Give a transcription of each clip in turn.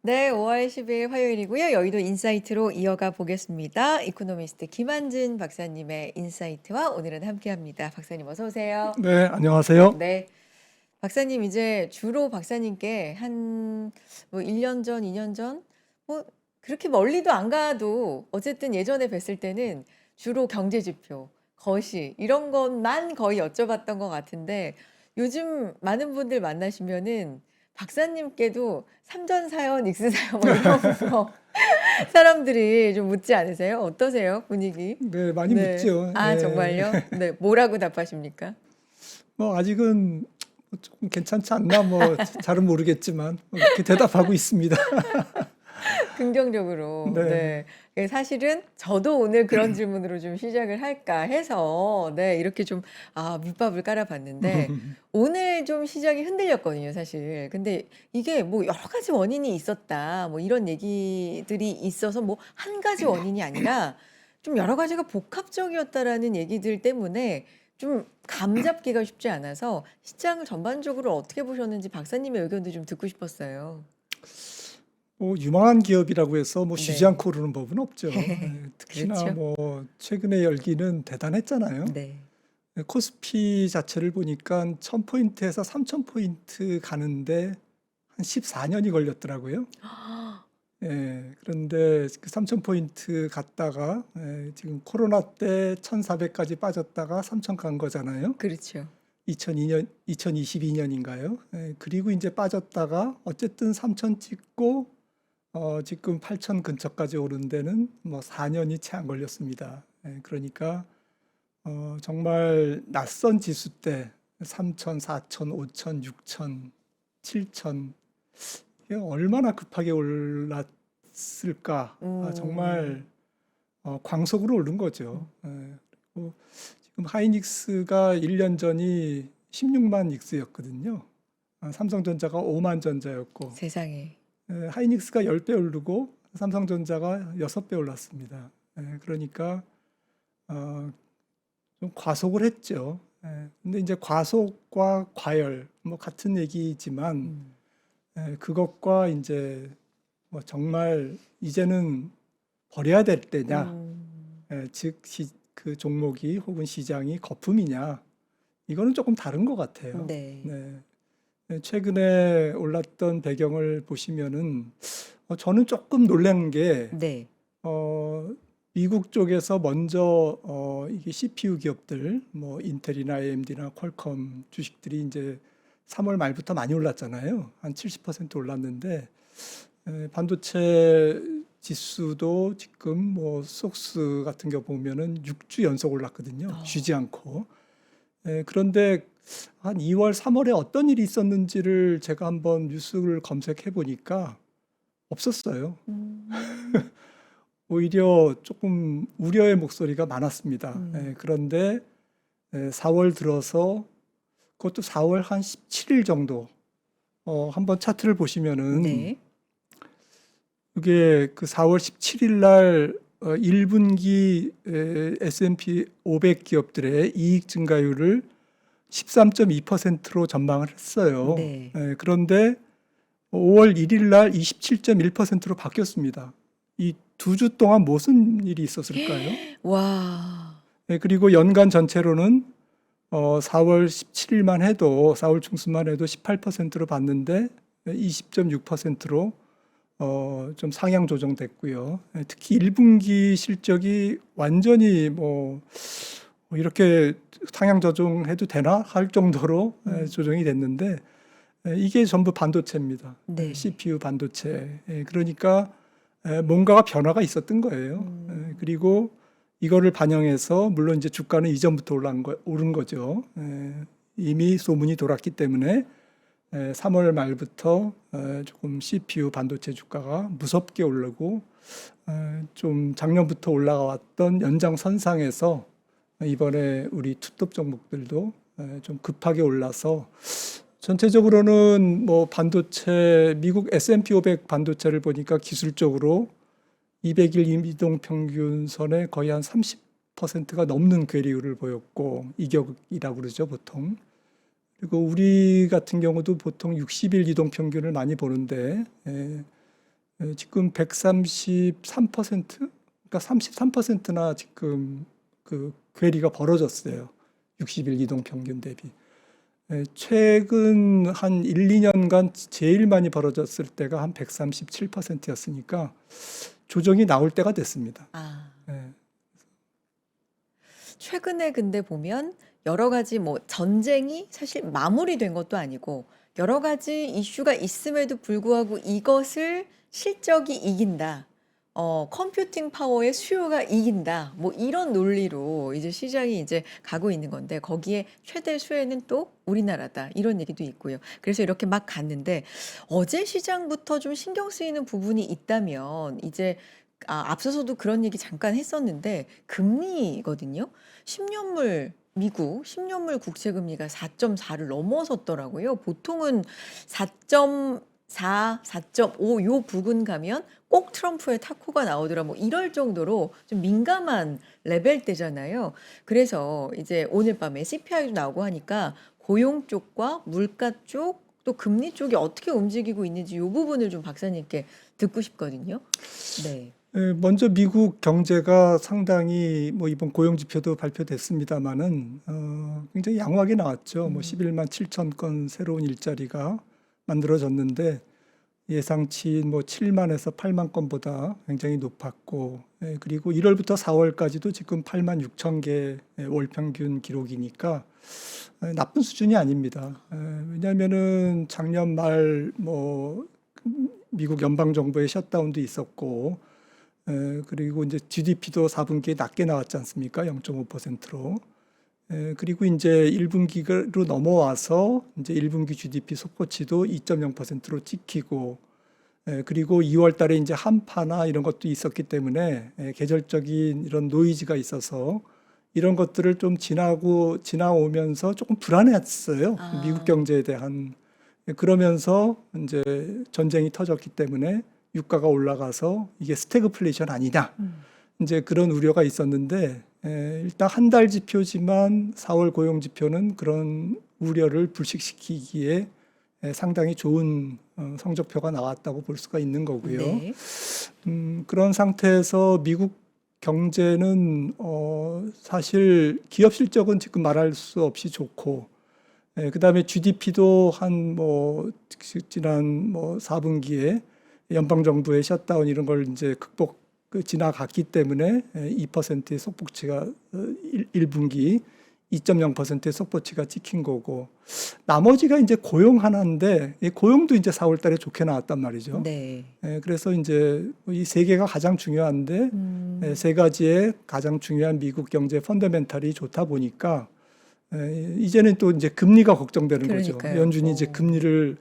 네, 5월 10일 화요일이고요. 여의도 인사이트로 이어가 보겠습니다. 이코노미스트 김한진 박사님의 인사이트와 오늘은 함께합니다. 박사님 어서 오세요. 네, 안녕하세요. 네, 박사님 이제 주로 박사님께 한 뭐 1년 전, 2년 전, 뭐 그렇게 멀리도 안 가도 어쨌든 예전에 뵀을 때는 주로 경제 지표, 거시 이런 것만 거의 여쭤봤던 것 같은데 요즘 많은 분들 만나시면은 박사님께도 삼전사연, 익스사연 뭐 이런 거 사람들이 좀 묻지 않으세요? 어떠세요? 분위기? 네, 많이 네. 묻죠. 아, 예. 정말요? 네. 뭐라고 답하십니까? 뭐 아직은 조금 괜찮지 않나 뭐 잘은 모르겠지만 그렇게 대답하고 있습니다. 긍정적으로. 네. 네. 사실은 저도 오늘 그런 질문으로 좀 시작을 할까 해서 네, 이렇게 좀 밑밥을 깔아봤는데 오늘 좀 시작이 흔들렸거든요, 사실. 근데 이게 뭐 여러 가지 원인이 있었다. 뭐 이런 얘기들이 있어서 뭐 한 가지 원인이 아니라 좀 여러 가지가 복합적이었다라는 얘기들 때문에 좀 감 잡기가 쉽지 않아서 시장을 전반적으로 어떻게 보셨는지 박사님의 의견도 좀 듣고 싶었어요. 뭐 유망한 기업이라고 해서 뭐 쉬지 네. 않고 오르는 법은 없죠. 특히나 그렇죠. 뭐 최근에 열기는 대단했잖아요. 네. 코스피 자체를 보니까 1000포인트에서 3000포인트 가는데 한 14년이 걸렸더라고요. 그런데 그 3000포인트 갔다가 지금 코로나 때 1400까지 빠졌다가 3000 간 거잖아요. 그렇죠. 2002년, 2022년인가요? 그리고 이제 빠졌다가 어쨌든 3000 찍고 지금 8000 근처까지 오른 데는 뭐 4년이 채 안 걸렸습니다. 그러니까 정말 낯선 지수 때 3000, 4000, 5000, 6000, 7000 이게 얼마나 급하게 올랐을까? 음. 정말 광속으로 오른 거죠. 그리고 지금 하이닉스가 1년 전이 16만 닉스였거든요. 삼성전자가 5만 전자였고 세상에. 하이닉스가 10배 오르고 삼성전자가 6배 올랐습니다. 그러니까 좀 과속을 했죠. 근데 이제 과속과 과열 뭐 같은 얘기지만 음. 그것과 이제 뭐 정말 이제는 버려야 될 때냐, 음. 즉 그 종목이 혹은 시장이 거품이냐, 이거는 조금 다른 것 같아요. 네. 네. 최근에 올랐던 배경을 보시면은 저는 조금 놀란 게 네. 미국 쪽에서 먼저 이게 CPU 기업들 뭐 인텔이나 AMD나 퀄컴 주식들이 이제 3월 말부터 많이 올랐잖아요. 한 70% 올랐는데 반도체 지수도 지금 뭐 속스 같은 거 보면은 6주 연속 올랐거든요. 쉬지 않고. 그런데 한 2월, 3월에 어떤 일이 있었는지를 제가 한번 뉴스를 검색해 보니까 없었어요. 음. 오히려 조금 우려의 목소리가 많았습니다. 음. 그런데 4월 들어서 그것도 4월 한 17일 정도 한번 차트를 보시면은 네. 이게 그 4월 17일 날 1분기 S&P 500 기업들의 이익 증가율을 13.2%로 전망을 했어요. 네. 그런데 5월 1일 날 27.1%로 바뀌었습니다. 이 두 주 동안 무슨 일이 있었을까요? 와. 그리고 연간 전체로는 4월 17일만 해도 4월 중순만 해도 18%로 봤는데 20.6%로 좀 상향 조정됐고요. 특히 1분기 실적이 완전히 뭐 이렇게 상향 조정해도 되나 할 정도로 조정이 됐는데 이게 전부 반도체입니다. 네. CPU 반도체. 그러니까 뭔가가 변화가 있었던 거예요. 그리고 이거를 반영해서 물론 이제 주가는 이전부터 오른 거죠. 이미 소문이 돌았기 때문에 3월 말부터 조금 CPU 반도체 주가가 무섭게 오르고 좀 작년부터 올라왔던 연장선상에서 이번에 우리 투톱 종목들도 좀 급하게 올라서 전체적으로는 뭐 반도체 미국 S&P 500 반도체를 보니까 기술적으로 200일 이동 평균선에 거의 한 30%가 넘는 괴리율을 보였고 이격이라고 그러죠 보통. 그리고 우리 같은 경우도 보통 60일 이동 평균을 많이 보는데 지금 133%, 그러니까 33%나 지금 그 괴리가 벌어졌어요. 60일 이동 평균 대비. 최근 한 1, 2년간 제일 많이 벌어졌을 때가 한 137%였으니까 조정이 나올 때가 됐습니다. 아, 예. 최근에 근데 보면 여러 가지 뭐 전쟁이 사실 마무리된 것도 아니고 여러 가지 이슈가 있음에도 불구하고 이것을 실적이 이긴다. 컴퓨팅 파워의 수요가 이긴다. 뭐 이런 논리로 이제 시장이 이제 가고 있는 건데 거기에 최대 수혜는 또 우리나라다. 이런 얘기도 있고요. 그래서 이렇게 막 갔는데 어제 시장부터 좀 신경 쓰이는 부분이 있다면 이제 앞서서도 그런 얘기 잠깐 했었는데 금리거든요. 10년물 미국 10년물 국채 금리가 4.4를 넘어섰더라고요. 보통은 4.4, 4.5 요 부근 가면 꼭 트럼프의 타코가 나오더라 뭐 이럴 정도로 좀 민감한 레벨대잖아요. 그래서 이제 오늘 밤에 CPI도 나오고 하니까 고용 쪽과 물가 쪽 또 금리 쪽이 어떻게 움직이고 있는지 요 부분을 좀 박사님께 듣고 싶거든요. 네. 먼저 미국 경제가 상당히 뭐 이번 고용 지표도 발표됐습니다마는 굉장히 양호하게 나왔죠. 뭐 11만 7천 건 새로운 일자리가 만들어졌는데 예상치인 뭐 7만에서 8만 건보다 굉장히 높았고, 그리고 1월부터 4월까지도 지금 8만 6천 개 월 평균 기록이니까 나쁜 수준이 아닙니다. 왜냐하면은 작년 말 뭐 미국 연방 정부의 셧다운도 있었고, 그리고 이제 GDP도 4분기에 낮게 나왔지 않습니까? 0.5%로. 그리고 이제 1분기로 넘어와서 이제 1분기 GDP 속보치도 2.0%로 찍히고, 그리고 2월 달에 이제 한파나 이런 것도 있었기 때문에 계절적인 이런 노이즈가 있어서 이런 것들을 좀 지나오면서 조금 불안했어요. 미국 아, 경제에 대한. 그러면서 이제 전쟁이 터졌기 때문에 유가가 올라가서 이게 스태그플레이션 아니냐. 이제 그런 우려가 있었는데 일단 한 달 지표지만 4월 고용 지표는 그런 우려를 불식시키기에 상당히 좋은 성적표가 나왔다고 볼 수가 있는 거고요. 네. 그런 상태에서 미국 경제는 사실 기업 실적은 지금 말할 수 없이 좋고, 그다음에 GDP도 한 뭐 지난 뭐 4분기에 연방 정부의 셧다운 이런 걸 이제 지나갔기 때문에 2%의 속보치가 1분기 2.0%의 속보치가 찍힌 거고, 나머지가 이제 고용 하나인데 이 고용도 이제 4월 달에 좋게 나왔단 말이죠. 네. 그래서 이제 이 세 개가 가장 중요한데 세 가지의 가장 중요한 미국 경제 펀더멘탈이 좋다 보니까 이제는 또 이제 금리가 걱정되는 거죠. 그러니까요. 연준이 이제 금리를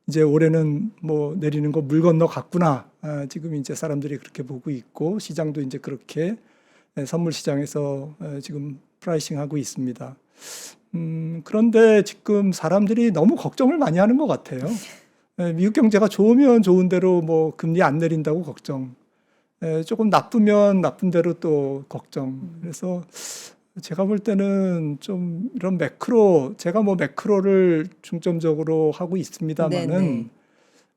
이제 올해는 뭐 내리는 거 물 건너 갔구나. 지금 이제 사람들이 그렇게 보고 있고 시장도 이제 그렇게 선물 시장에서 지금 프라이싱하고 있습니다. 그런데 지금 사람들이 너무 걱정을 많이 하는 것 같아요. 미국 경제가 좋으면 좋은 대로 뭐 금리 안 내린다고 걱정. 조금 나쁘면 나쁜 대로 또 걱정. 그래서 제가 볼 때는 좀 이런 제가 뭐 매크로를 중점적으로 하고 있습니다만은 네네.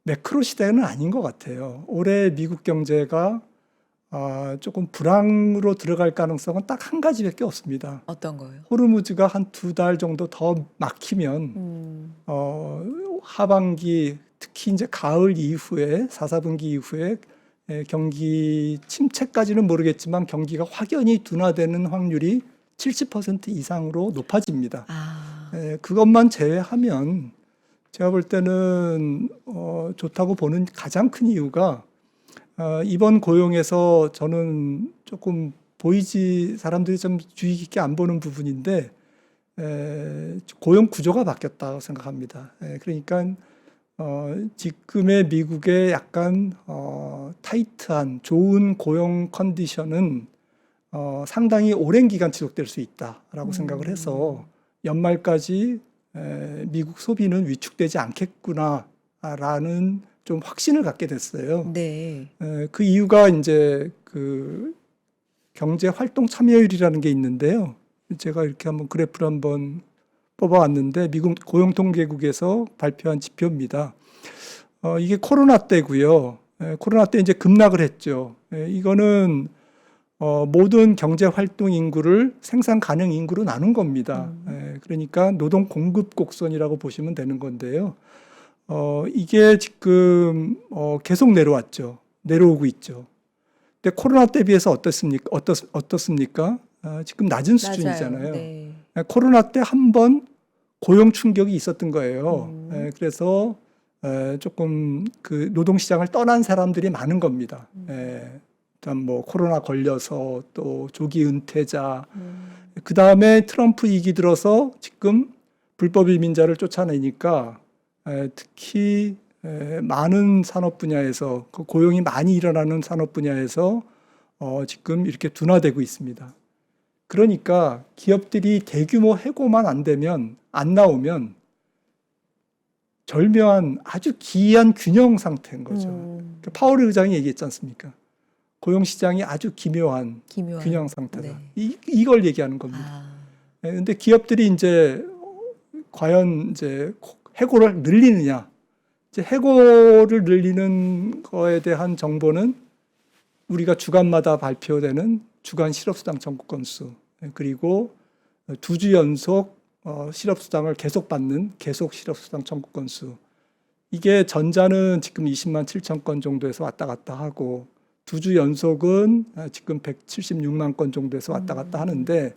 매크로 시대는 아닌 것 같아요. 올해 미국 경제가 조금 불황으로 들어갈 가능성은 딱 한 가지밖에 없습니다. 어떤 거요? 호르무즈가 한 2달 정도 더 막히면 음, 하반기 특히 이제 가을 이후에 4, 4분기 이후에 경기 침체까지는 모르겠지만 경기가 확연히 둔화되는 확률이 70% 이상으로 높아집니다. 아, 그것만 제외하면 제가 볼 때는 좋다고 보는 가장 큰 이유가 이번 고용에서 저는 조금 사람들이 좀 주의 깊게 안 보는 부분인데 고용 구조가 바뀌었다고 생각합니다. 그러니까 지금의 미국의 약간 타이트한 좋은 고용 컨디션은 상당히 오랜 기간 지속될 수 있다라고 생각을 해서 연말까지 미국 소비는 위축되지 않겠구나라는 좀 확신을 갖게 됐어요. 네. 그 이유가 이제 그 경제 활동 참여율이라는 게 있는데요. 제가 이렇게 한번 그래프를 한번 뽑아왔는데 미국 고용통계국에서 발표한 지표입니다. 이게 코로나 때고요. 코로나 때 이제 급락을 했죠. 이거는 모든 경제 활동 인구를 생산 가능 인구로 나눈 겁니다. 그러니까 노동 공급 곡선이라고 보시면 되는 건데요. 이게 지금 계속 내려왔죠. 내려오고 있죠. 근데 코로나 때 비해서 어떻습니까? 지금 낮은 수준이잖아요. 네. 코로나 때 한 번 고용 충격이 있었던 거예요. 그래서 조금 그 노동시장을 떠난 사람들이 많은 겁니다. 일단 뭐 코로나 걸려서 또 조기 은퇴자, 그 다음에 트럼프 이기 들어서 지금 불법 이민자를 쫓아내니까 특히 많은 산업 분야에서 그 고용이 많이 일어나는 산업 분야에서 지금 이렇게 둔화되고 있습니다. 그러니까 기업들이 대규모 해고만 안 나오면 절묘한 아주 기이한 균형 상태인 거죠. 파월 의장이 얘기했지 않습니까? 고용 시장이 아주 기묘한 균형 상태다. 네. 이걸 얘기하는 겁니다. 그런데 기업들이 이제 과연 이제 해고를 늘리느냐? 이제 해고를 늘리는 거에 대한 정보는 우리가 주간마다 발표되는 주간 실업수당 청구 건수, 그리고 2주 연속 실업수당을 계속 받는 계속 실업수당 청구 건수. 이게 전자는 지금 20만 7천 건 정도에서 왔다 갔다 하고 2주 연속은 지금 176만 건 정도에서 왔다 갔다 하는데,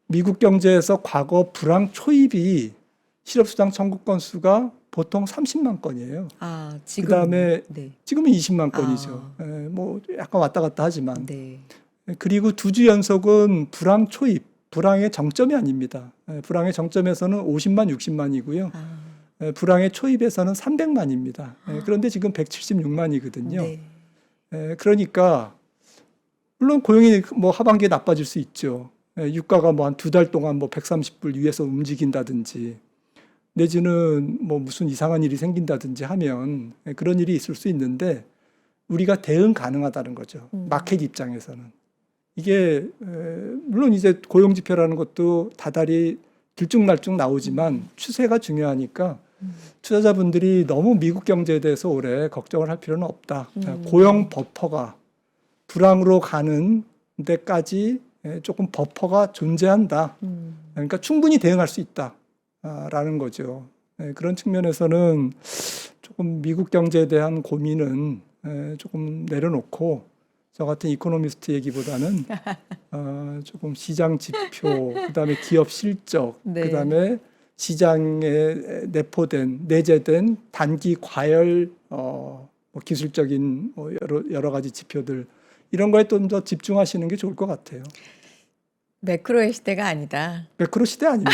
미국 경제에서 과거 불황 초입이 실업수당 청구 건수가 보통 30만 건이에요. 지금 그다음에 네. 지금은 20만 건이죠. 뭐 약간 왔다 갔다 하지만. 네. 그리고 2주 연속은 불황 초입, 불황의 정점이 아닙니다. 불황의 정점에서는 50만, 60만이고요. 불황의 초입에서는 300만입니다. 그런데 지금 176만이거든요. 네. 그러니까 물론 고용이 뭐 하반기에 나빠질 수 있죠. 유가가 뭐 한 2달 동안 뭐 130불 위에서 움직인다든지, 내지는 뭐 무슨 이상한 일이 생긴다든지 하면 그런 일이 있을 수 있는데 우리가 대응 가능하다는 거죠. 마켓 입장에서는. 이게 물론 이제 고용 지표라는 것도 다달이 들쭉날쭉 나오지만 추세가 중요하니까 투자자분들이 너무 미국 경제에 대해서 올해 걱정을 할 필요는 없다. 고용 버퍼가 불황으로 가는 데까지 조금 버퍼가 존재한다. 그러니까 충분히 대응할 수 있다라는 거죠. 그런 측면에서는 조금 미국 경제에 대한 고민은 조금 내려놓고, 저 같은 이코노미스트 얘기보다는 조금 시장 지표, 그다음에 기업 실적, 네. 그다음에 시장에 내재된 단기 과열 뭐 기술적인 뭐 여러 가지 지표들, 이런 거에 좀 더 집중하시는 게 좋을 것 같아요. 매크로의 시대가 아니다. 매크로 시대 아닙니다.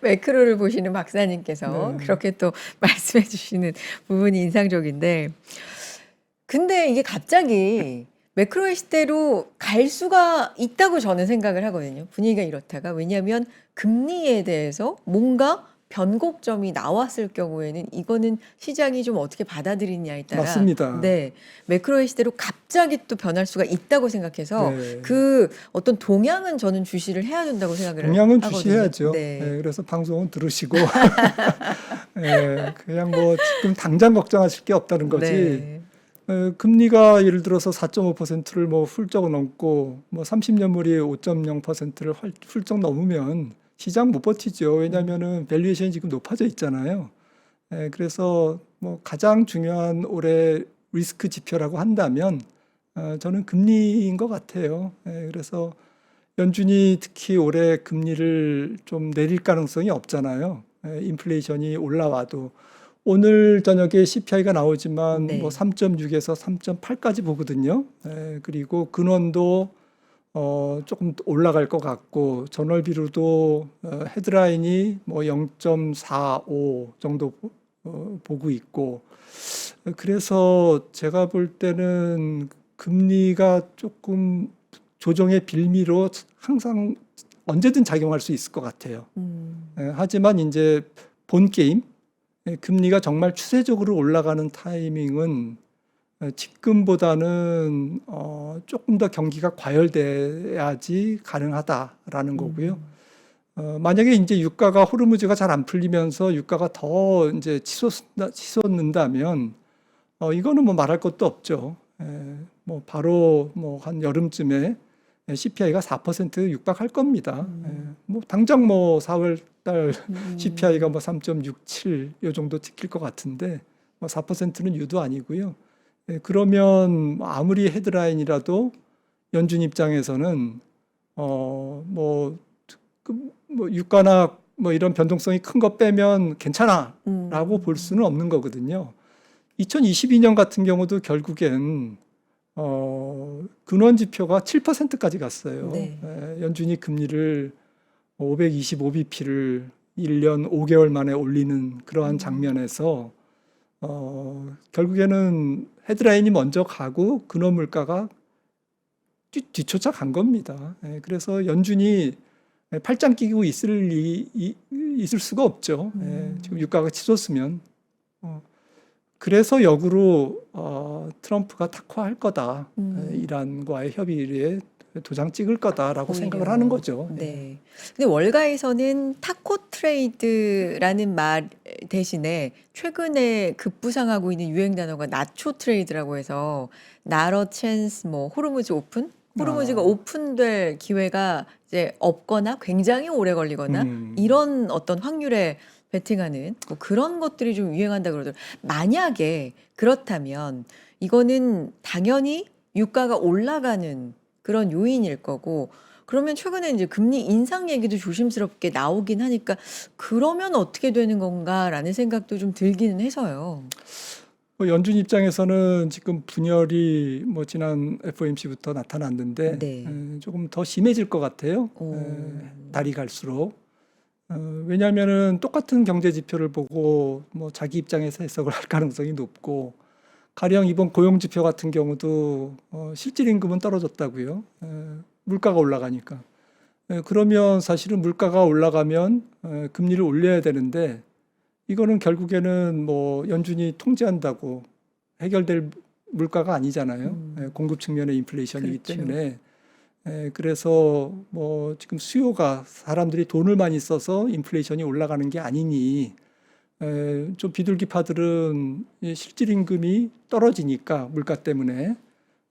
매크로를 보시는 박사님께서 네. 그렇게 또 말씀해 주시는 부분이 인상적인데, 근데 이게 갑자기 매크로의 시대로 갈 수가 있다고 저는 생각을 하거든요. 분위기가 이렇다가. 왜냐하면 금리에 대해서 뭔가 변곡점이 나왔을 경우에는 이거는 시장이 좀 어떻게 받아들이냐에 따라 맞습니다. 네, 매크로의 시대로 갑자기 또 변할 수가 있다고 생각해서 네. 그 어떤 동향은 저는 주시를 해야 된다고 생각을 동향은 하거든요. 주시해야죠. 네. 그래서 방송은 들으시고 그냥 뭐 지금 당장 걱정하실 게 없다는 거지. 네. 금리가 예를 들어서 4.5%를 뭐 훌쩍 넘고 뭐 30년물이 5.0%를 훌쩍 넘으면 시장 못 버티죠. 왜냐하면은 밸류에이션이 지금 높아져 있잖아요. 그래서 뭐 가장 중요한 올해 리스크 지표라고 한다면 저는 금리인 것 같아요. 그래서 연준이 특히 올해 금리를 좀 내릴 가능성이 없잖아요. 인플레이션이 올라와도. 오늘 저녁에 CPI가 나오지만 네. 뭐 3.6에서 3.8까지 보거든요. 그리고 근원도 조금 올라갈 것 같고, 전월비로도 헤드라인이 뭐 0.45 정도 보고 있고, 그래서 제가 볼 때는 금리가 조금 조정의 빌미로 항상 언제든 작용할 수 있을 것 같아요. 하지만 이제 본 게임, 금리가 정말 추세적으로 올라가는 타이밍은 지금보다는 조금 더 경기가 과열돼야지 가능하다라는 거고요. 만약에 이제 유가가 호르무즈가 잘 안 풀리면서 유가가 더 이제 치솟는다면 이거는 뭐 말할 것도 없죠. 뭐 바로 뭐 한 여름쯤에 CPI가 4% 육박할 겁니다. 뭐 당장 뭐 4월 달 CPI가 뭐 3.67 요 정도 찍힐 것 같은데 뭐 4%는 유도 아니고요. 그러면 아무리 헤드라인이라도 연준 입장에서는 뭐 유가나 뭐 이런 변동성이 큰 거 빼면 괜찮아라고 볼 수는 없는 거거든요. 2022년 같은 경우도 결국엔 근원 지표가 7%까지 갔어요. 네. 연준이 금리를 525bp를 1년 5개월 만에 올리는 그러한 장면에서 결국에는 헤드라인이 먼저 가고 근원 물가가 뒤쫓아 간 겁니다. 그래서 연준이 팔짱 끼고 있을 수가 없죠. 지금 유가가 치솟으면. 그래서 역으로 트럼프가 탁화할 거다. 이란과의 협의에 도장 찍을 거다라고 오히려. 생각을 하는 거죠. 네. 근데 월가에서는 타코 트레이드라는 말 대신에 최근에 급부상하고 있는 유행 단어가 나초 트레이드라고 해서 나러 찬스 뭐 호르무즈 오픈? 호르무즈가 오픈될 기회가 이제 없거나 굉장히 오래 걸리거나 이런 어떤 확률에 베팅하는 뭐 그런 것들이 좀 유행한다 그러더라고요. 만약에 그렇다면 이거는 당연히 유가가 올라가는 그런 요인일 거고 그러면 최근에 이제 금리 인상 얘기도 조심스럽게 나오긴 하니까 그러면 어떻게 되는 건가라는 생각도 좀 들기는 해서요. 연준 입장에서는 지금 분열이 뭐 지난 FOMC부터 나타났는데 네. 조금 더 심해질 것 같아요. 달이 갈수록. 왜냐하면은 똑같은 경제 지표를 보고 뭐 자기 입장에서 해석을 할 가능성이 높고 가령 이번 고용 지표 같은 경우도 실질 임금은 떨어졌다고요. 물가가 올라가니까. 그러면 사실은 물가가 올라가면 금리를 올려야 되는데 이거는 결국에는 뭐 연준이 통제한다고 해결될 물가가 아니잖아요. 공급 측면의 인플레이션이기 그렇죠. 때문에. 그래서 뭐 지금 수요가 사람들이 돈을 많이 써서 인플레이션이 올라가는 게 아니니 좀 비둘기파들은 이 실질 임금이 떨어지니까 물가 때문에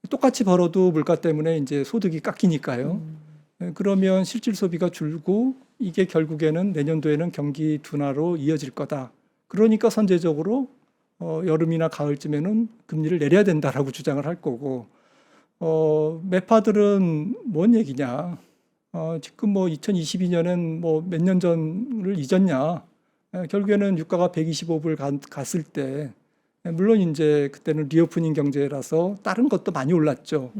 똑같이 벌어도 물가 때문에 이제 소득이 깎이니까요. 그러면 실질 소비가 줄고 이게 결국에는 내년도에는 경기 둔화로 이어질 거다. 그러니까 선제적으로 여름이나 가을쯤에는 금리를 내려야 된다라고 주장을 할 거고 매파들은 뭔 얘기냐. 지금 뭐 2022년엔 뭐 몇 년 전을 잊었냐. 결국에는 유가가 125불 갔을 때 물론 이제 그때는 리오프닝 경제라서 다른 것도 많이 올랐죠.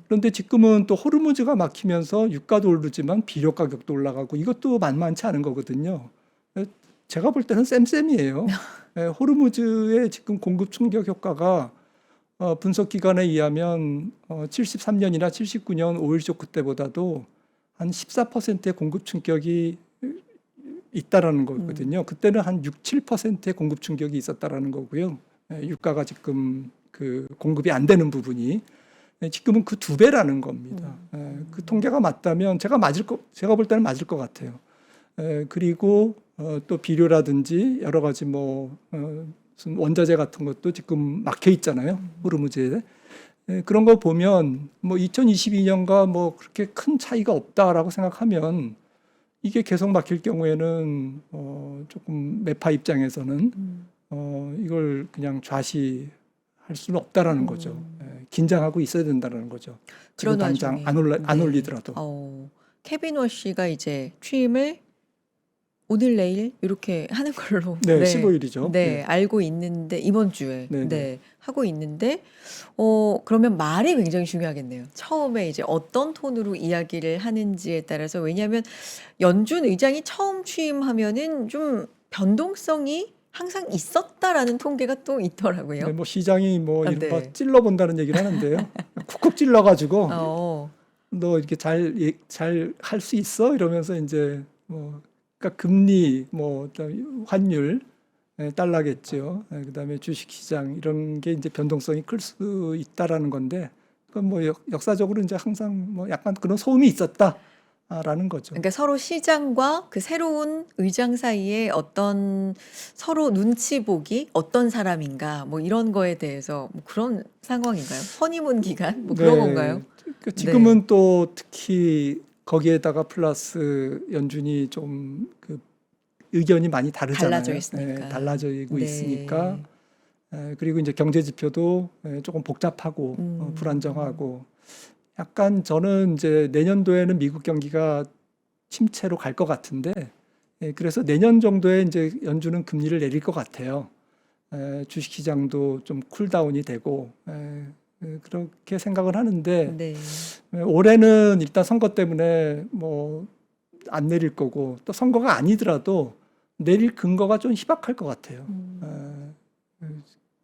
그런데 지금은 또 호르무즈가 막히면서 유가도 오르지만 비료 가격도 올라가고 이것도 만만치 않은 거거든요. 제가 볼 때는 쌤쌤이에요. 호르무즈의 지금 공급 충격 효과가 분석 기관에 의하면 73년이나 79년 오일 쇼크 때보다도 한 14%의 공급 충격이 있다라는 거거든요. 그때는 한 6, 7%의 공급 충격이 있었다라는 거고요. 유가가 지금 그 공급이 안 되는 부분이 지금은 그 2배라는 겁니다. 그 통계가 맞다면 제가 볼 때는 맞을 것 같아요. 그리고 또 비료라든지 여러 가지 뭐 무슨 원자재 같은 것도 지금 막혀 있잖아요. 호르무즈에. 그런 거 보면 뭐 2022년과 뭐 그렇게 큰 차이가 없다라고 생각하면 이게 계속 막힐 경우에는 조금 매파 입장에서는 이걸 그냥 좌시할 수는 없다라는 거죠. 긴장하고 있어야 된다는 거죠. 지금 그런 당장 와중에 안 올리더라도. 케빈 워시가 이제 취임을 오늘 내일 이렇게 하는 걸로 네, 15일이죠. 네, 알고 있는데 이번 주에 네, 네. 하고 있는데 그러면 말이 굉장히 중요하겠네요. 처음에 이제 어떤 톤으로 이야기를 하는지에 따라서 왜냐하면 연준 의장이 처음 취임하면은 좀 변동성이 항상 있었다라는 통계가 또 있더라고요. 네, 뭐 시장이 뭐 이른바 네. 찔러본다는 얘기를 하는데요. 쿡쿡 찔러가지고 어, 너 이렇게 잘 할 수 있어? 이러면서 이제 뭐 그러니까 금리 뭐 환율 달라겠죠. 그다음에 주식 시장 이런 게 이제 변동성이 클 수 있다라는 건데 그건 뭐 역사적으로 이제 항상 뭐 약간 그런 소음이 있었다. 라는 거죠. 그러니까 서로 시장과 그 새로운 의장 사이에 어떤 서로 눈치 보기, 어떤 사람인가, 뭐 이런 거에 대해서 뭐 그런 상황인가요? 허니문 기간? 뭐 그런 건가요? 그 네. 지금은 또 특히 거기에다가 플러스 연준이 좀 그 의견이 많이 다르잖아요. 달라져 있으니까. 달라지고 네. 있으니까. 그리고 이제 경제 지표도 조금 복잡하고 음. 불안정하고 약간 저는 이제 내년도에는 미국 경기가 침체로 갈 것 같은데 그래서 내년 정도에 이제 연준은 금리를 내릴 것 같아요. 주식시장도 좀 쿨다운이 되고 그렇게 생각을 하는데 네. 올해는 일단 선거 때문에 뭐 안 내릴 거고 또 선거가 아니더라도 내릴 근거가 좀 희박할 것 같아요.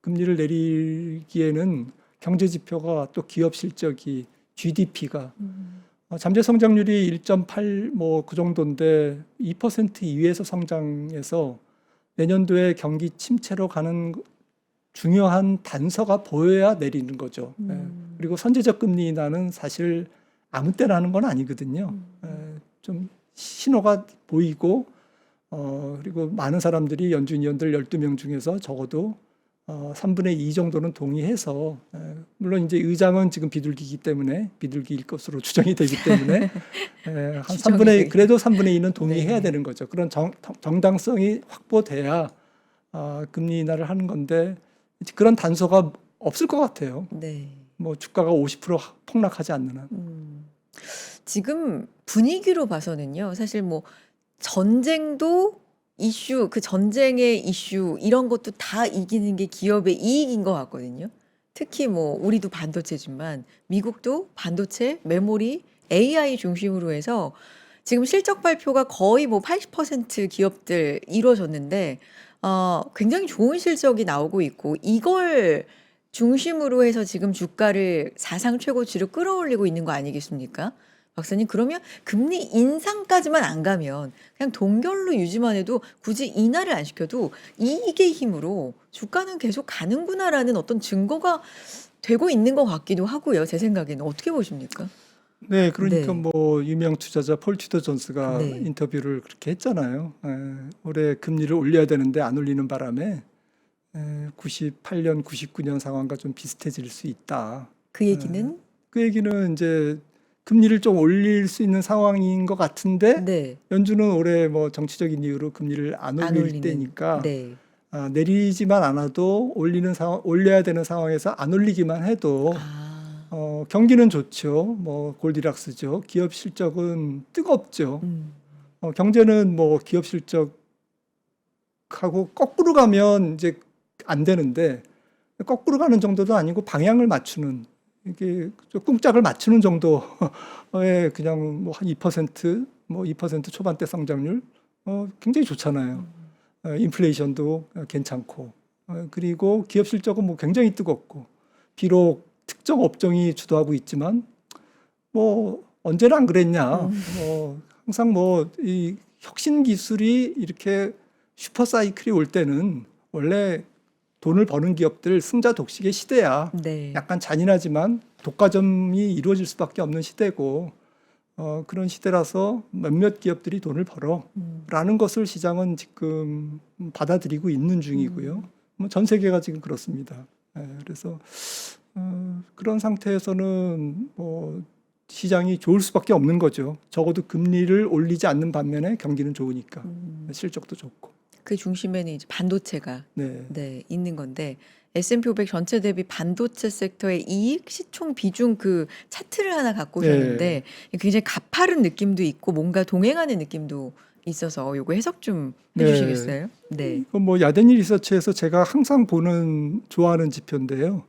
금리를 내리기에는 경제 지표가 또 기업 실적이 GDP가 잠재 성장률이 1.8 뭐 그 정도인데 2% 이외에서 성장해서 내년도에 경기 침체로 가는 중요한 단서가 보여야 내리는 거죠. 그리고 선제적 금리 인하는 사실 아무 때나 하는 건 아니거든요. 좀 신호가 보이고 그리고 많은 사람들이 연준 위원들 12명 중에서 적어도 3분의 2 정도는 동의해서 물론 이제 의장은 지금 비둘기이기 때문에 비둘기일 것으로 추정이 되기 때문에 한 추정이 3분의 그래도 3분의 2는 동의해야 네. 되는 거죠. 그런 정당성이 확보돼야 금리 인하를 하는 건데 그런 단서가 없을 것 같아요. 네. 뭐 주가가 50% 폭락하지 않는 한. 지금 분위기로 봐서는요. 사실 뭐 전쟁도 이슈, 그 전쟁의 이슈 이런 것도 다 이기는 게 기업의 이익인 것 같거든요. 특히 뭐 우리도 반도체지만 미국도 반도체, 메모리, AI 중심으로 해서 지금 실적 발표가 거의 뭐 80% 기업들 이루어졌는데 굉장히 좋은 실적이 나오고 있고 이걸 중심으로 해서 지금 주가를 사상 최고치로 끌어올리고 있는 거 아니겠습니까? 박사님, 그러면 금리 인상까지만 안 가면 그냥 동결로 유지만 해도 굳이 인하를 안 시켜도 이익의 힘으로 주가는 계속 가는구나라는 어떤 증거가 되고 있는 것 같기도 하고요. 제 생각에는 어떻게 보십니까? 네, 그러니까 네. 뭐 유명 투자자 폴 튜더 존스가 네. 인터뷰를 그렇게 했잖아요. 올해 금리를 올려야 되는데 안 올리는 바람에 98년, 99년 상황과 좀 비슷해질 수 있다. 그 얘기는 그 얘기는 이제 금리를 좀 올릴 수 있는 상황인 것 같은데 네. 연준은 올해 뭐 정치적인 이유로 금리를 안 안 올릴 올리는. 때니까 네. 내리지만 않아도 올려야 되는 상황에서 안 올리기만 해도 경기는 좋죠. 뭐 골디락스죠. 기업 실적은 뜨겁죠. 경제는 뭐 기업 실적하고 거꾸로 가면 이제 안 되는데 거꾸로 가는 정도도 아니고 방향을 맞추는 이게 좀 꿍짝을 맞추는 정도의 그냥 뭐 한 2%, 뭐 2% 초반대 성장률 굉장히 좋잖아요. 인플레이션도 괜찮고 그리고 기업 실적은 뭐 굉장히 뜨겁고 비록 특정 업종이 주도하고 있지만 뭐 언제나 안 그랬냐. 항상 뭐 이 혁신 기술이 이렇게 슈퍼 사이클이 올 때는 원래 돈을 버는 기업들 승자 독식의 시대야. 네. 약간 잔인하지만 독과점이 이루어질 수밖에 없는 시대고 그런 시대라서 몇몇 기업들이 돈을 벌어라는 것을 시장은 지금 받아들이고 있는 중이고요. 뭐 전 세계가 지금 그렇습니다. 그래서 그런 상태에서는 뭐 시장이 좋을 수밖에 없는 거죠. 적어도 금리를 올리지 않는 반면에 경기는 좋으니까 실적도 좋고. 그 중심에는 이제 반도체가 네. 있는 건데 S&P 500 전체 대비 반도체 섹터의 이익 시총 비중 그 차트를 하나 갖고 오셨는데 굉장히 가파른 느낌도 있고 뭔가 동행하는 느낌도 있어서 요거 해석 좀 해주시겠어요? 네. 이건 뭐 야데니 리서치에서 제가 항상 좋아하는 지표인데요.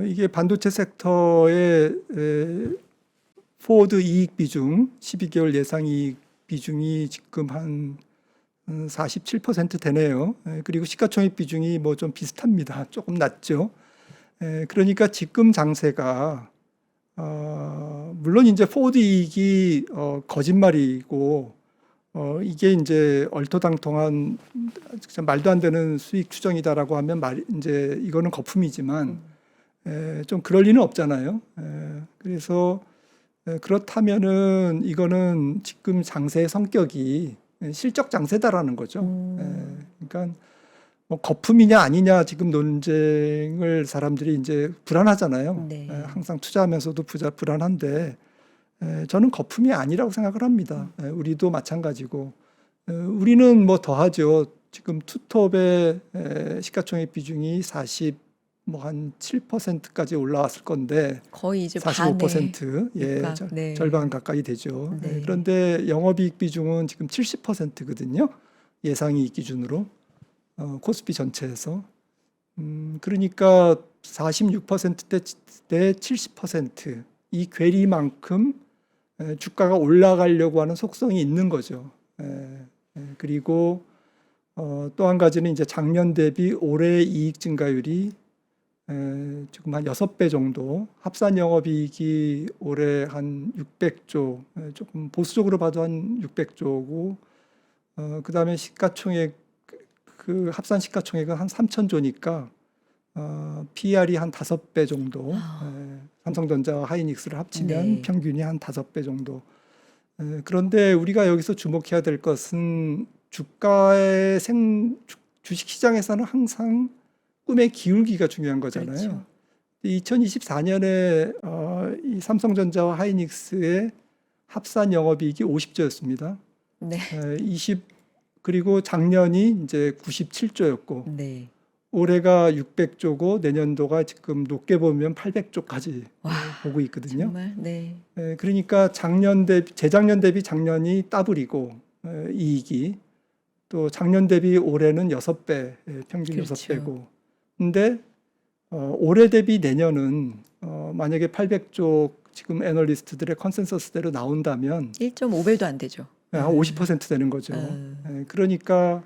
이게 반도체 섹터의 포워드 이익 비중, 12개월 예상 이익 비중이 지금 한 47% 되네요. 그리고 시가총액 비중이 뭐 좀 비슷합니다. 조금 낮죠. 그러니까 지금 장세가 물론 이제 포워드 이익이 거짓말이고 이게 이제 얼토당통한 말도 안 되는 수익 추정이다라고 하면 이제 이거는 거품이지만 좀 그럴 리는 없잖아요. 그래서 그렇다면은 이거는 지금 장세의 성격이 실적 장세다라는 거죠. 그러니까 뭐 거품이냐 아니냐 지금 논쟁을 사람들이 이제 불안하잖아요. 네. 항상 투자하면서도 불안한데 저는 거품이 아니라고 생각을 합니다. 우리도 마찬가지고 우리는 뭐 더하죠. 지금 투톱의 시가총액 비중이 한 7%까지 올라왔을 건데 거의 이제 반에 45% 육박. 네. 절반 가까이 되죠. 네. 그런데 영업이익 비중은 지금 70%거든요. 예상이익 기준으로 코스피 전체에서 그러니까 46%대 70%이 괴리만큼 주가가 올라가려고 하는 속성이 있는 거죠. 그리고 또 한 가지는 이제 작년 대비 올해 이익 증가율이 지금 한 6배 정도, 합산 영업이익이 올해 한 600조, 조금 보수적으로 봐도 한 600조고, 그 다음에 시가총액, 그 합산 시가총액은 한 3,000조니까, PR이 한 5배 정도, 삼성전자와 하이닉스를 합치면 네. 평균이 한 5배 정도. 그런데 우리가 여기서 주목해야 될 것은 주가의 주식시장에서는 항상 꿈의 기울기가 중요한 거잖아요. 그렇죠. 2024년에 이 삼성전자와 하이닉스의 합산 영업이익이 50조였습니다. 네. 그리고 작년이 이제 97조였고 네. 올해가 600조고 내년도가 지금 높게 보면 800조까지 와, 보고 있거든요. 정말. 네. 그러니까 재작년 대비 작년이 더블이고 이익이 또 작년 대비 올해는 6배, 평균 그렇죠. 6배고 근데 올해 대비 내년은 만약에 800조 지금 애널리스트들의 컨센서스대로 나온다면 1.5배도 안 되죠. 한 50% 되는 거죠. 그러니까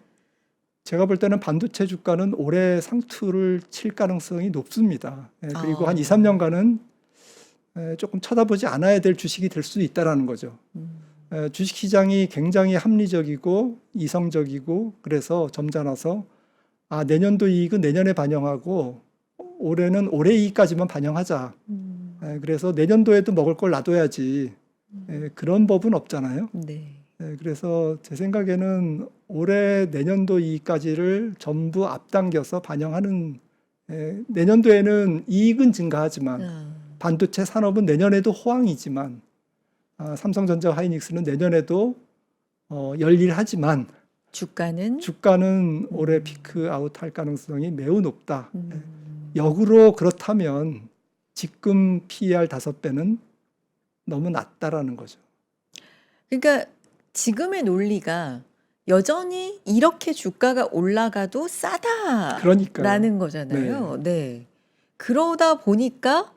제가 볼 때는 반도체 주가는 올해 상투를 칠 가능성이 높습니다. 그리고 한 2, 3년간은 조금 쳐다보지 않아야 될 주식이 될 수 있다라는 거죠. 주식시장이 굉장히 합리적이고 이성적이고 그래서 점잖아서 내년도 이익은 내년에 반영하고 올해는 올해 이익까지만 반영하자. 그래서 내년도에도 먹을 걸 놔둬야지. 그런 법은 없잖아요. 네. 그래서 제 생각에는 올해 내년도 이익까지를 전부 앞당겨서 반영하는 내년도에는 이익은 증가하지만 반도체 산업은 내년에도 호황이지만 삼성전자 하이닉스는 내년에도 열일하지만 주가는 올해 피크 아웃 할 가능성이 매우 높다. 역으로 그렇다면 지금 PER 5배는 너무 낮다라는 거죠. 그러니까 지금의 논리가 여전히 이렇게 주가가 올라가도 그러니까요. 싸다라는 거잖아요. 네. 그러다 보니까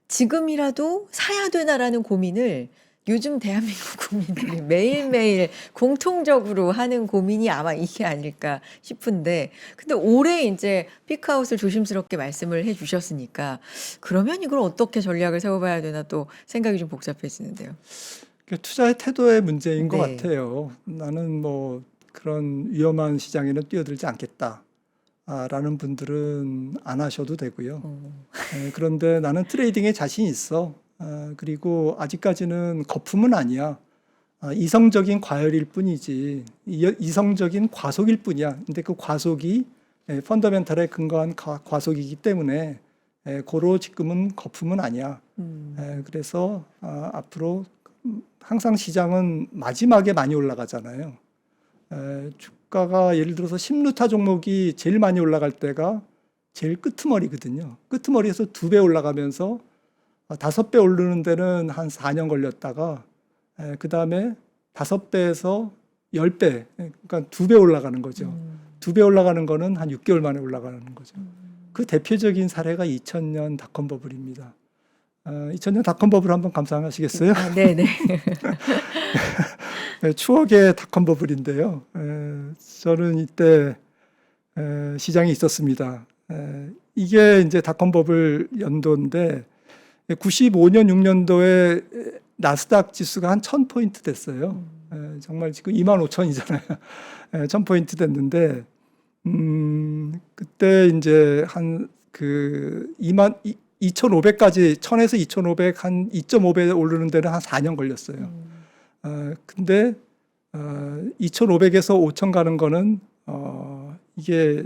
지금이라도 사야 되나라는 고민을 요즘 대한민국 국민들이 매일매일 공통적으로 하는 고민이 아마 이게 아닐까 싶은데, 근데 올해 이제 피크아웃을 조심스럽게 말씀을 해주셨으니까 그러면 이걸 어떻게 전략을 세워봐야 되나 또 생각이 좀 복잡해지는데요. 투자의 태도의 문제인 것 네. 같아요. 나는 뭐 그런 위험한 시장에는 뛰어들지 않겠다. 라는 분들은 안 하셔도 되고요. 그런데 나는 트레이딩에 자신 있어. 그리고 아직까지는 거품은 아니야. 이성적인 과열일 뿐이지. 이성적인 과속일 뿐이야. 근데 그 과속이 펀더멘털에 근거한 과속이기 때문에 고로 지금은 거품은 아니야. 그래서 앞으로 항상 시장은 마지막에 많이 올라가잖아요. 주가가 예를 들어서 10루타 종목이 제일 많이 올라갈 때가 제일 끄트머리거든요. 끄트머리에서 2배 올라가면서 5배 오르는 데는 한 4년 걸렸다가 그 다음에 5배에서 10배, 그러니까 2배 올라가는 거죠. 2배 올라가는 거는 한 6개월 만에 올라가는 거죠. 그 대표적인 사례가 2000년 닷컴 버블입니다. 2000년 닷컴 버블 한번 감상하시겠어요? 네네. 추억의 닷컴 버블인데요. 저는 이때 시장에 있었습니다. 이게 이제 닷컴 버블 연도인데 95년 6년도에 나스닥 지수가 한 1000포인트 됐어요. 정말 지금 25,000이잖아요. 1000포인트 됐는데 그때 이제 한 그 2,500까지 1,000에서 2,500 한 2.5배 오르는 데는 한 4년 걸렸어요. 근데 2,500에서 5,000 가는 거는 이게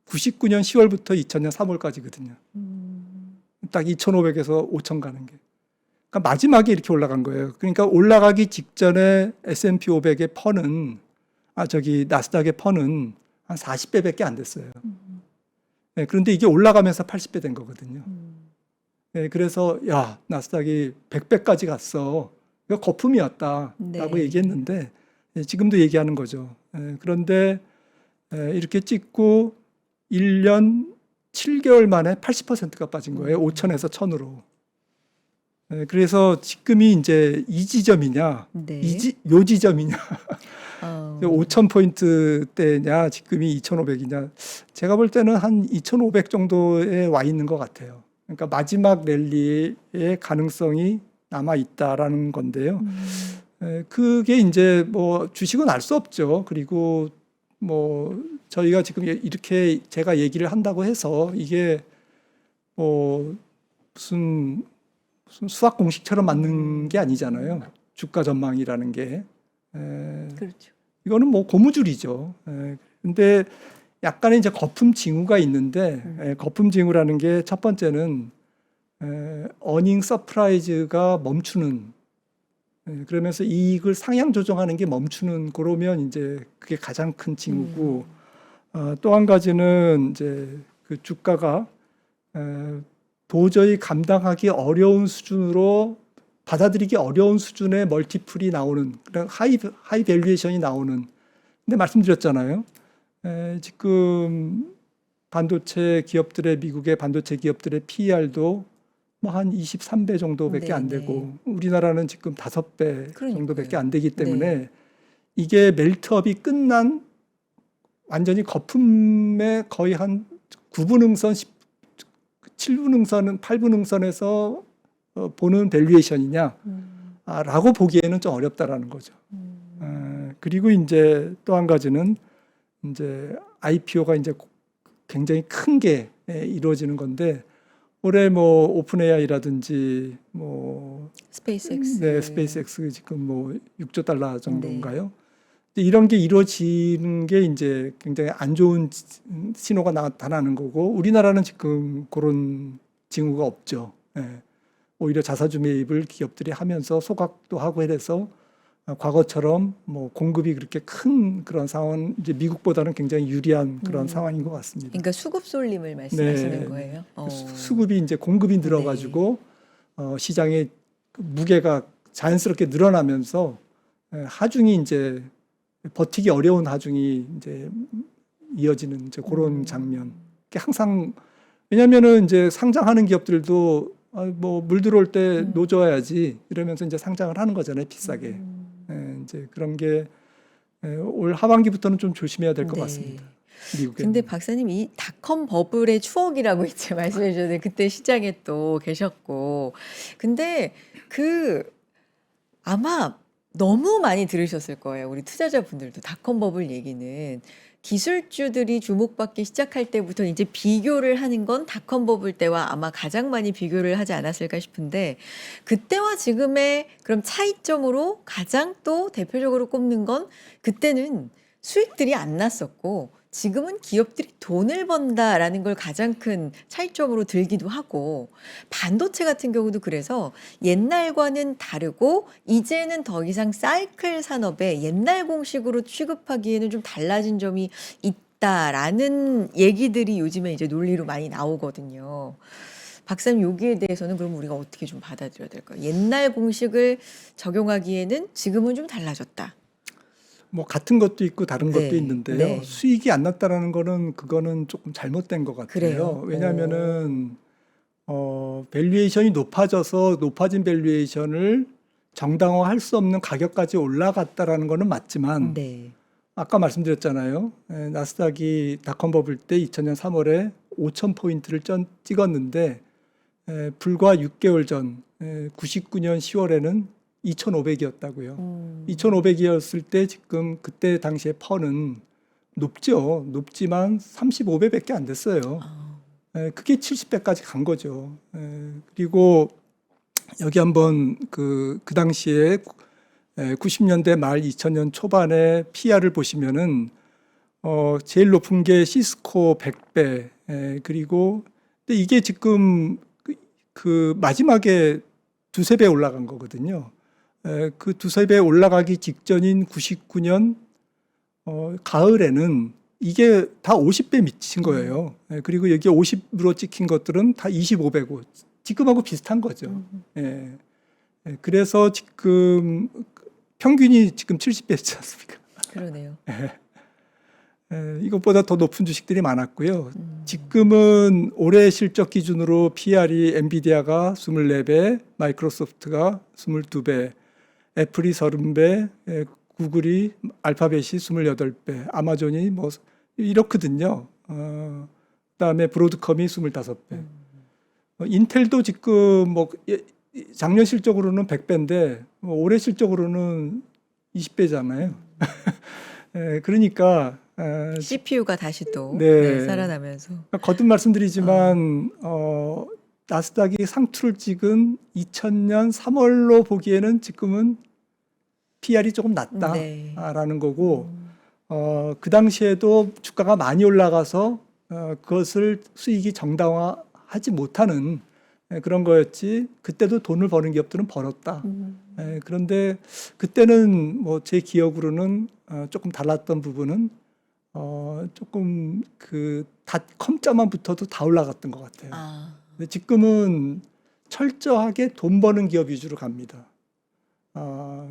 99년 10월부터 2000년 3월까지거든요. 딱 2,500에서 5,000 가는 게. 그러니까 마지막에 이렇게 올라간 거예요. 그러니까 올라가기 직전에 S&P 500의 펀은 나스닥의 펀은 한 40배밖에 안 됐어요. 네, 그런데 이게 올라가면서 80배 된 거거든요. 네, 그래서 야, 나스닥이 100배까지 갔어. 이거 거품이었다라고 네. 얘기했는데 지금도 얘기하는 거죠. 그런데 이렇게 찍고 1년 7개월 만에 80%가 빠진 거예요. 5천에서 1,000으로. 그래서 지금이 이제 이 지점이냐, 네. 요 지점이냐, 어, 5,000포인트대냐, 지금이 2,500이냐. 제가 볼 때는 한 2,500 정도에 와 있는 것 같아요. 그러니까 마지막 랠리의 가능성이 남아 있다라는 건데요. 그게 이제 뭐 주식은 알 수 없죠. 그리고 뭐 저희가 지금 이렇게 제가 얘기를 한다고 해서 이게 뭐 무슨 수학 공식처럼 맞는 게 아니잖아요. 주가 전망이라는 게. 그렇죠. 이거는 뭐 고무줄이죠. 근데 약간의 이제 거품 징후가 있는데 거품 징후라는 게 첫 번째는 어닝 서프라이즈가 멈추는 그러면서 이익을 상향 조정하는 게 멈추는 그러면 이제 그게 가장 큰 징후고 또 한 가지는 이제 그 주가가 도저히 감당하기 어려운 수준으로 받아들이기 어려운 수준의 멀티플이 나오는 그런 하이 밸류에이션이 나오는 근데 말씀드렸잖아요. 지금 미국의 반도체 기업들의 PER도 뭐 한 23배 정도밖에 안 네네. 되고 우리나라는 지금 5배 그러니까요. 정도밖에 안 되기 때문에 네. 이게 멜트업이 끝난 완전히 거품의 거의 한 9분응선, 7분응선, 8분응선에서 보는 밸류에이션이냐 라고 보기에는 좀 어렵다라는 거죠. 그리고 이제 또 한 가지는 이제 IPO가 이제 굉장히 큰 게 이루어지는 건데 올해 뭐 오픈 AI라든지 뭐 스페이스X. 네, 스페이스X 지금 뭐 6조 달러 정도인가요? 네. 이런 게 이루어지는 게 이제 굉장히 안 좋은 신호가 나타나는 거고 우리나라는 지금 그런 징후가 없죠. 예. 오히려 자사주 매입을 기업들이 하면서 소각도 하고 해서 과거처럼 뭐 공급이 그렇게 큰 그런 상황 이제 미국보다는 굉장히 유리한 그런 상황인 것 같습니다. 그러니까 수급 쏠림을 말씀하시는 네. 거예요. 수급이 이제 공급이 늘어가지고 시장의 무게가 자연스럽게 늘어나면서 하중이 이제 버티기 어려운 하중이 이제 이어지는 이제 그런 장면. 그게 항상 왜냐하면은 이제 상장하는 기업들도 뭐 물 들어올 때 노져야지 이러면서 이제 상장을 하는 거잖아요, 비싸게. 이제 그런 게 올 하반기부터는 좀 조심해야 될 것 네. 같습니다. 미국에. 근데 박사님 이 닷컴 버블의 추억이라고 이제 말씀해 주셨는데 그때 시장에 또 계셨고 근데 그 아마 너무 많이 들으셨을 거예요. 우리 투자자분들도 닷컴 버블 얘기는 기술주들이 주목받기 시작할 때부터 이제 비교를 하는 건 닷컴 버블 때와 아마 가장 많이 비교를 하지 않았을까 싶은데 그때와 지금의 그럼 차이점으로 가장 또 대표적으로 꼽는 건 그때는 수익들이 안 났었고 지금은 기업들이 돈을 번다라는 걸 가장 큰 차이점으로 들기도 하고 반도체 같은 경우도 그래서 옛날과는 다르고 이제는 더 이상 사이클 산업에 옛날 공식으로 취급하기에는 좀 달라진 점이 있다라는 얘기들이 요즘에 이제 논리로 많이 나오거든요. 박사님 여기에 대해서는 그럼 우리가 어떻게 좀 받아들여야 될까요? 옛날 공식을 적용하기에는 지금은 좀 달라졌다. 뭐 같은 것도 있고 다른 네, 것도 있는데요. 네. 수익이 안 났다라는 거는 그거는 조금 잘못된 것 같아요. 그래요? 왜냐하면은 밸류에이션이 높아져서 높아진 밸류에이션을 정당화할 수 없는 가격까지 올라갔다라는 거는 맞지만 네. 아까 말씀드렸잖아요. 나스닥이 닷컴 버블 때 2000년 3월에 5,000포인트를 찍었는데 불과 6개월 전 99년 10월에는 2,500이었다고요. 2,500이었을 때 지금 그때 당시에 펀은 높죠. 높지만 35배밖에 안 됐어요. 그게 70배까지 간 거죠. 그리고 여기 한번 그 당시에 90년대 말 2000년 초반에 PR을 보시면은 제일 높은 게 시스코 100배, 그리고 근데 이게 지금 그 마지막에 두세 배 올라간 거거든요. 그 두세 배 올라가기 직전인 99년 가을에는 이게 다 50배 미친 거예요. 그리고 여기 50으로 찍힌 것들은 다 25배고 지금하고 비슷한 거죠. 그래서 지금 평균이 지금 70배지 않습니까? 그러네요. 이것보다 더 높은 주식들이 많았고요. 지금은 올해 실적 기준으로 PR이 엔비디아가 24배, 마이크로소프트가 22배, 애플이 30배, 구글이 알파벳이 28배, 아마존이 뭐 이렇거든요. 그다음에 브로드컴이 25배. 인텔도 지금 뭐 작년 실적으로는 100배인데 올해 실적으로는 20배잖아요. 그러니까 CPU가 다시 또 네. 살아나면서. 거듭 말씀드리지만 나스닥이 상투를 찍은 2000년 3월로 보기에는 지금은 PR이 조금 낮다라는 거고 그 당시에도 주가가 많이 올라가서 그것을 수익이 정당화하지 못하는 그런 거였지 그때도 돈을 버는 기업들은 벌었다. 그런데 그때는 뭐 제 기억으로는 조금 달랐던 부분은 조금 그 닷컴자만 붙어도 다 올라갔던 것 같아요. 근데 지금은 철저하게 돈 버는 기업 위주로 갑니다.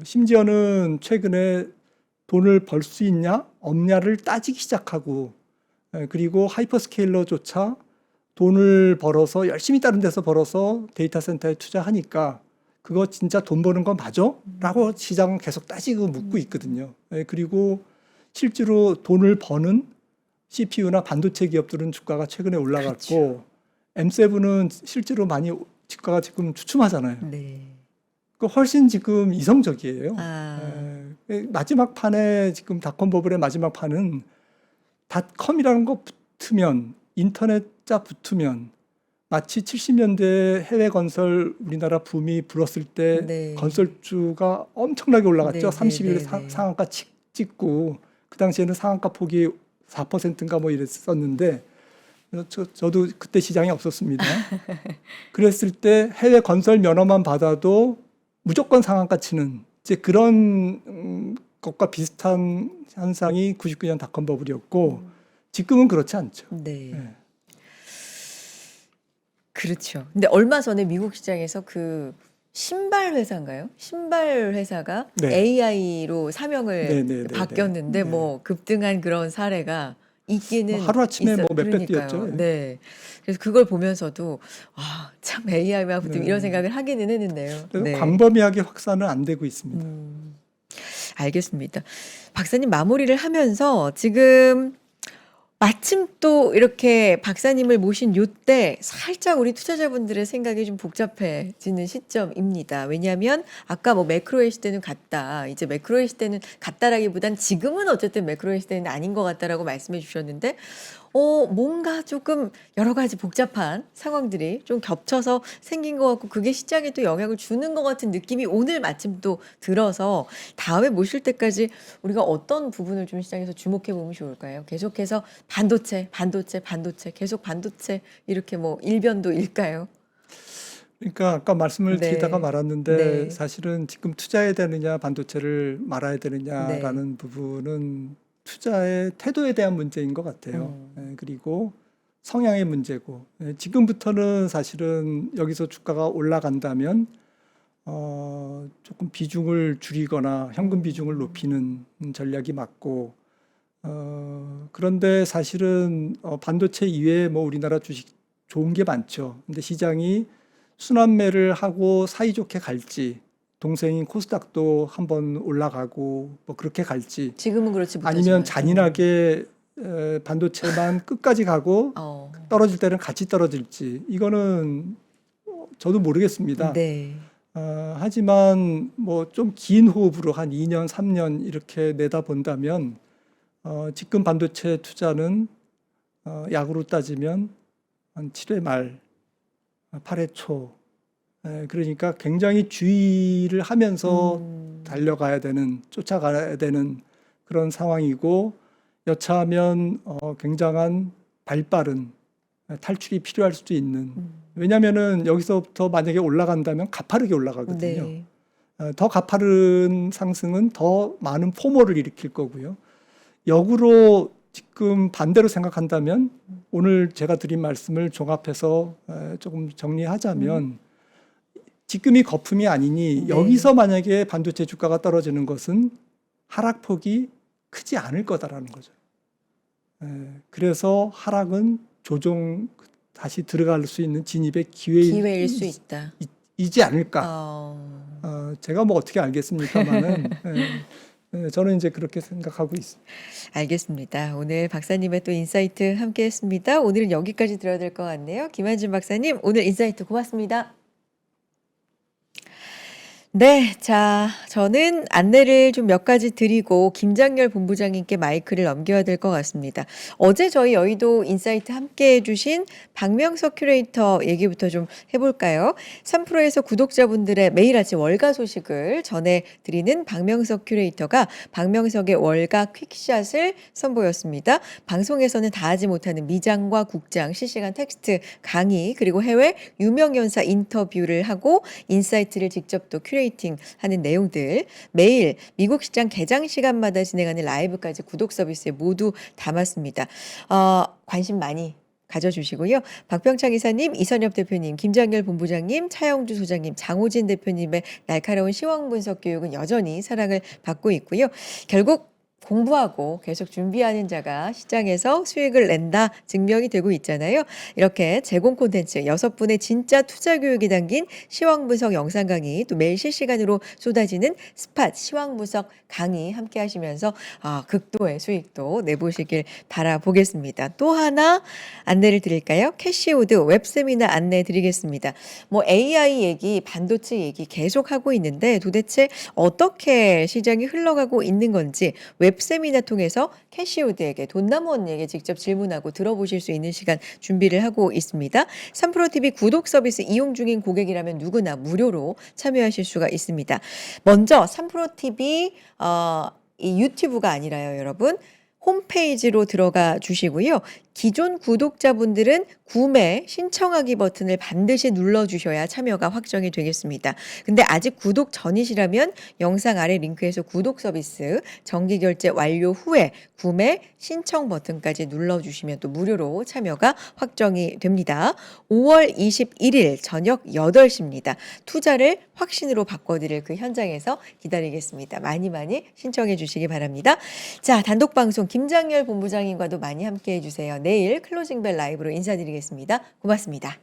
심지어는 최근에 돈을 벌 수 있냐 없냐를 따지기 시작하고 그리고 하이퍼스케일러조차 돈을 벌어서 열심히 다른 데서 벌어서 데이터 센터에 투자하니까 그거 진짜 돈 버는 건 맞아? 라고 시장은 계속 따지고 묻고 있거든요. 그리고 실제로 돈을 버는 CPU나 반도체 기업들은 주가가 최근에 올라갔고 그렇죠. M7은 실제로 많이 주가가 지금 주춤하잖아요. 네. 그 훨씬 지금 이성적이에요. 아, 마지막 판에 지금 닷컴 버블의 마지막 판은 닷컴이라는 거 붙으면 인터넷자 붙으면 마치 70년대 해외 건설 우리나라 붐이 불었을 때 네. 건설주가 엄청나게 올라갔죠. 네, 30일 네, 네. 상한가 찍고 그 당시에는 상한가 폭이 4%인가 뭐 이랬었는데 저도 그때 시장이 없었습니다. 그랬을 때 해외 건설 면허만 받아도 무조건 상한가 치는 이제 그런 것과 비슷한 현상이 99년 닷컴 버블이었고 지금은 그렇지 않죠. 네. 네. 그렇죠. 근데 얼마 전에 미국 시장에서 그 신발 회사인가요? 신발 회사가 네. AI로 사명을 네, 네, 네, 바뀌었는데 네. 뭐 급등한 그런 사례가 있기는 하루아침에 뭐 몇 배 그러니까요. 뛰었죠. 네. 그래서 그걸 보면서도 참 AI와 붙으면 네. 이런 생각을 하기는 했는데요. 그래서 네. 광범위하게 확산은 안 되고 있습니다. 알겠습니다. 박사님 마무리를 하면서 지금 마침 또 이렇게 박사님을 모신 요때 살짝 우리 투자자분들의 생각이 좀 복잡해지는 시점입니다. 왜냐하면 아까 뭐 매크로의 시대는 갔다. 이제 매크로의 시대는 갔다라기보단 지금은 어쨌든 매크로의 시대는 아닌 것 같다라고 말씀해 주셨는데 뭔가 조금 여러 가지 복잡한 상황들이 좀 겹쳐서 생긴 것 같고 그게 시장에 또 영향을 주는 것 같은 느낌이 오늘 마침 또 들어서 다음에 모실 때까지 우리가 어떤 부분을 좀 시장에서 주목해 보면 좋을까요? 계속해서 반도체 계속 반도체 이렇게 뭐 일변도일까요? 그러니까 아까 말씀을 네. 드리다가 말았는데 네. 사실은 지금 투자해야 되느냐 반도체를 말아야 되느냐라는 부분은 투자의 태도에 대한 문제인 것 같아요. 그리고 성향의 문제고 지금부터는 사실은 여기서 주가가 올라간다면 조금 비중을 줄이거나 현금 비중을 높이는 전략이 맞고 그런데 사실은 반도체 이외에 뭐 우리나라 주식 좋은 게 많죠. 근데 시장이 순환매를 하고 사이좋게 갈지 동생인 코스닥도 한번 올라가고 뭐 그렇게 갈지 지금은 그렇지 아니면 못하지만. 잔인하게 반도체만 끝까지 가고 떨어질 때는 같이 떨어질지 이거는 저도 모르겠습니다. 네. 하지만 뭐 좀 긴 호흡으로 한 2년, 3년 이렇게 내다본다면 지금 반도체 투자는 약으로 따지면 한 7회 말, 8회 초. 그러니까 굉장히 주의를 하면서 달려가야 되는, 쫓아가야 되는 그런 상황이고, 여차하면 굉장한 발빠른 탈출이 필요할 수도 있는. 왜냐하면은 여기서부터 만약에 올라간다면 가파르게 올라가거든요. 네. 더 가파른 상승은 더 많은 포모를 일으킬 거고요. 역으로 지금 반대로 생각한다면 오늘 제가 드린 말씀을 종합해서 조금 정리하자면 지금이 거품이 아니니 네. 여기서 만약에 반도체 주가가 떨어지는 것은 하락폭이 크지 않을 거다라는 거죠. 그래서 하락은 조정 다시 들어갈 수 있는 진입의 기회일 수 있다. 이지 않을까. 제가 뭐 어떻게 알겠습니까만은 저는 이제 그렇게 생각하고 있습니다. 알겠습니다. 오늘 박사님의 또 인사이트 함께 했습니다. 오늘은 여기까지 들어야 될 것 같네요. 김한진 박사님, 오늘 인사이트 고맙습니다. 네, 자, 저는 안내를 좀 몇 가지 드리고 김장렬 본부장님께 마이크를 넘겨야 될 것 같습니다. 어제 저희 여의도 인사이트 함께 해주신 박명석 큐레이터 얘기부터 좀 해볼까요? 3프로에서 구독자분들의 매일 아침 월가 소식을 전해드리는 박명석 큐레이터가 박명석의 월가 퀵샷을 선보였습니다. 방송에서는 다 하지 못하는 미장과 국장, 실시간 텍스트 강의, 그리고 해외 유명 연사 인터뷰를 하고 인사이트를 직접 또 큐레이팅 하는 내용들 매일 미국 시장 개장 시간마다 진행하는 라이브까지 구독 서비스에 모두 담았습니다. 관심 많이 가져주시고요. 박병창 이사님, 이선엽 대표님, 김장렬 본부장님, 차영주 소장님, 장호진 대표님의 날카로운 시황 분석 교육은 여전히 사랑을 받고 있고요. 결국 공부하고 계속 준비하는 자가 시장에서 수익을 낸다 증명이 되고 있잖아요. 이렇게 제공 콘텐츠 6분의 진짜 투자 교육이 담긴 시황 분석 영상 강의, 또 매일 실시간으로 쏟아지는 스팟 시황 분석 강의 함께 하시면서 극도의 수익도 내보시길 바라보겠습니다. 또 하나 안내를 드릴까요? 캐시우드 웹세미나 안내 드리겠습니다. 뭐 AI 얘기, 반도체 얘기 계속 하고 있는데 도대체 어떻게 시장이 흘러가고 있는 건지 웹세미나 통해서 캐시우드에게 돈나무 언니에게 직접 질문하고 들어보실 수 있는 시간 준비를 하고 있습니다. 3프로TV 구독 서비스 이용 중인 고객이라면 누구나 무료로 참여하실 수가 있습니다. 먼저 3프로TV 이 유튜브가 아니라요, 여러분. 홈페이지로 들어가 주시고요. 기존 구독자분들은 구매 신청하기 버튼을 반드시 눌러주셔야 참여가 확정이 되겠습니다. 근데 아직 구독 전이시라면 영상 아래 링크에서 구독 서비스 정기 결제 완료 후에 구매 신청 버튼까지 눌러주시면 또 무료로 참여가 확정이 됩니다. 5월 21일 저녁 8시입니다. 투자를 확신으로 바꿔드릴 그 현장에서 기다리겠습니다. 많이 신청해 주시기 바랍니다. 자, 단독 방송 김장렬 본부장님과도 많이 함께 해주세요. 내일 클로징벨 라이브로 인사드리겠습니다. 고맙습니다.